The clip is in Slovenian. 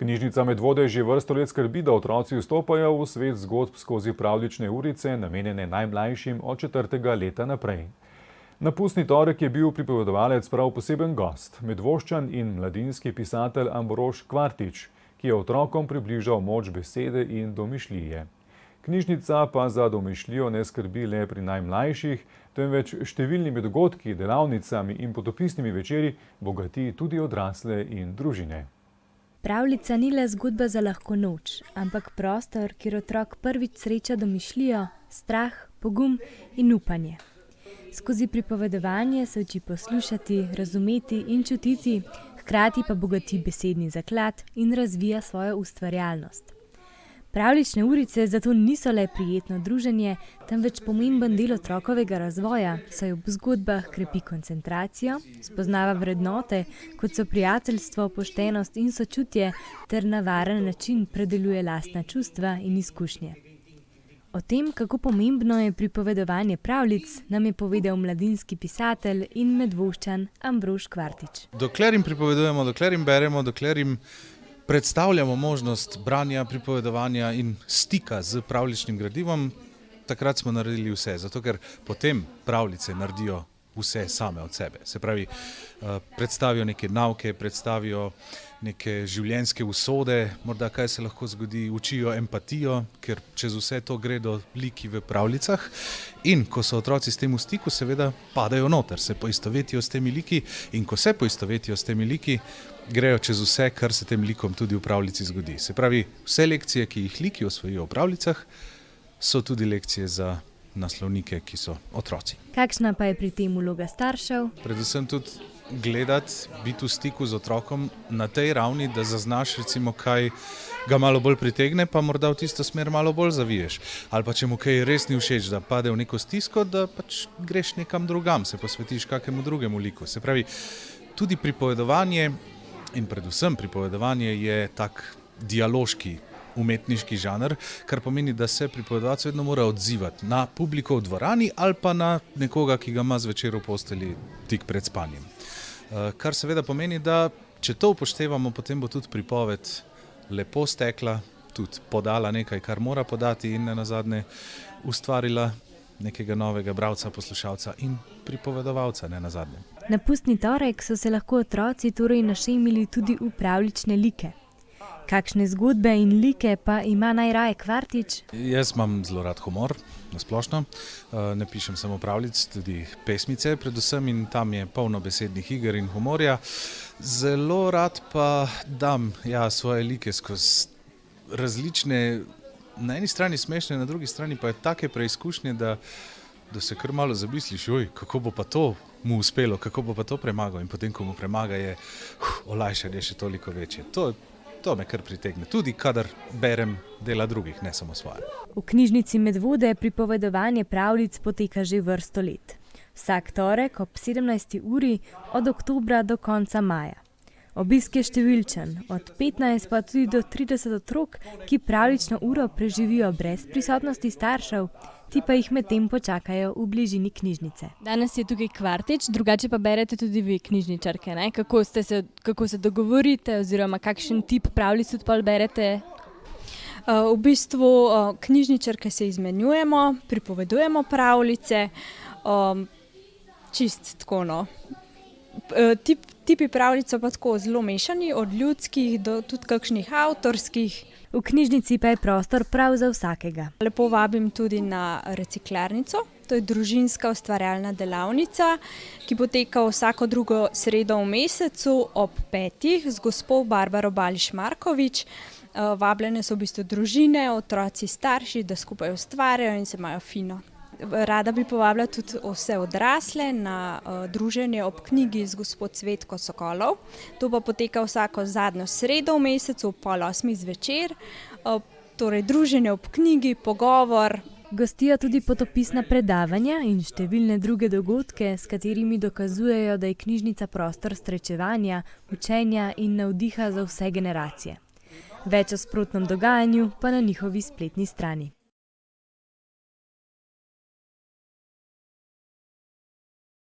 Knjižnica Medvode že vrsto let skrbi, da otroci vstopajo v svet zgodb skozi pravljične urice, namenjene najmlajšim od 4. leta naprej. Na pustni torek je bil pripovedovalec prav poseben gost, Medvoščan in mladinski pisatelj Ambrož Kvartič, ki je otrokom približal moč besede in domišljije. Knjižnica pa za domišljijo ne skrbi le pri najmlajših, temveč številnimi dogodki, delavnicami in potopisnimi večeri bogati tudi odrasle in družine. Pravljica ni le zgodba za lahko noč, ampak prostor, kjer otrok prvič sreča domišljijo, strah, pogum in upanje. Skozi pripovedovanje se uči poslušati, razumeti in čutiti, hkrati pa bogati besedni zaklad in razvija svojo ustvarjalnost. Pravljične urice zato niso le prijetno druženje, temveč pomemben del otrokovega razvoja, saj ob zgodbah krepi koncentracijo, spoznava vrednote, kot so prijateljstvo, poštenost in sočutje, ter na varen način predeluje lastna čustva in izkušnje. O tem, kako pomembno je pripovedovanje pravljic, nam je povedal mladinski pisatelj in Medvoščan Ambrož Kvartič. Dokler jim pripovedujemo, dokler jim beremo, dokler jim predstavljamo možnost branja, pripovedovanja in stika z pravljičnim gradivom, takrat smo naredili vse, zato ker potem pravljice naredijo vse same od sebe. Se pravi, predstavijo neke nauke, predstavijo neke življenjske usode, morda kaj se lahko zgodi, učijo empatijo, ker čez vse to gredo liki v pravljicah. In ko so otroci s tem v stiku, seveda padajo noter, se poistovetijo s temi liki in ko se poistovetijo s temi liki, grejo čez vse, kar se tem likom tudi v pravljici zgodi. Se pravi, vse lekcije, ki jih liki osvojijo v pravljicah, so tudi lekcije za naslovnike, ki so otroci. Kakšna pa je pri tem vloga staršev? Predvsem tudi gledati, biti v stiku z otrokom na tej ravni, da zaznaš recimo, kaj ga malo bolj pritegne, pa morda v tisto smer malo bolj zaviješ. Ali pa če mu kaj res ni všeč, da pade v neko stisko, da pač greš nekam drugam, se posvetiš kakemu drugemu liku. Se pravi, tudi pripovedovanje in predvsem pripovedovanje je tak dialoški umetniški žanr, kar pomeni, da se pripovedovalec vedno mora odzivati na publiko v dvorani ali pa na nekoga, ki ga ima zvečer v postelji tik pred spanjem. Kar seveda pomeni, da če to upoštevamo, potem bo tudi pripoved lepo stekla, tudi podala nekaj, kar mora podati in nenazadnje ustvarila nekega novega bralca, poslušalca in pripovedovalca nenazadnje. Na pustni torek so se lahko otroci torej našemili tudi v pravljične like. Kakšne zgodbe in like pa ima najraje Kvartič? Jaz imam zelo rad humor, nasplošno. Ne pišem samo pravljic, tudi pesmice predvsem in tam je polno besednih iger in humorja. Zelo rad pa dam svoje like skozi različne, na eni strani smešne, na drugi strani pa je take preizkušnje, da se kar malo zamisliš, kako bo pa to mu uspelo, kako bo pa to premagal in potem, ko mu premaga, je olajšanje še toliko večje. To me kar pritegne, tudi kadar berem dela drugih, ne samo svoje. V knjižnici Medvode pripovedovanje pravljic poteka že vrsto let. Vsak torek ob 17. uri od oktobra do konca maja. Obisk je številčen, od 15 pa tudi do 30 otrok, ki pravljično uro preživijo brez prisotnosti staršev, ti pa jih medtem počakajo v bližini knjižnice. Danes je tukaj Kvartič, drugače pa berete tudi vi knjižničarke, ne? Kako se dogovorite oziroma kakšen tip pravljic tudi pol berete? V bistvu knjižničarke se izmenjujemo, pripovedujemo pravljice, čist tako, no. Tipi pravljic so pa tako zelo mešani, od ljudskih do tudi kakšnih avtorskih. V knjižnici pa je prostor prav za vsakega. Lepo vabim tudi na reciklarnico, to je družinska ustvarjalna delavnica, ki poteka vsako drugo sredo v mesecu ob 5. z gospo Barbaro Bališ-Markovič. Vabljene so v bistvu družine, otroci, starši, da skupaj ustvarjajo in se imajo fino. Rada bi povabila tudi vse odrasle na druženje ob knjigi z gospod Cvetko Sokolov. To pa poteka vsako zadnjo sredo v mesecu ob 7:30 zvečer. Torej druženje ob knjigi, pogovor. Gostijo tudi potopisna predavanja in številne druge dogodke, s katerimi dokazujejo, da je knjižnica prostor srečevanja, učenja in navdiha za vse generacije. Več o sprotnem dogajanju pa na njihovi spletni strani.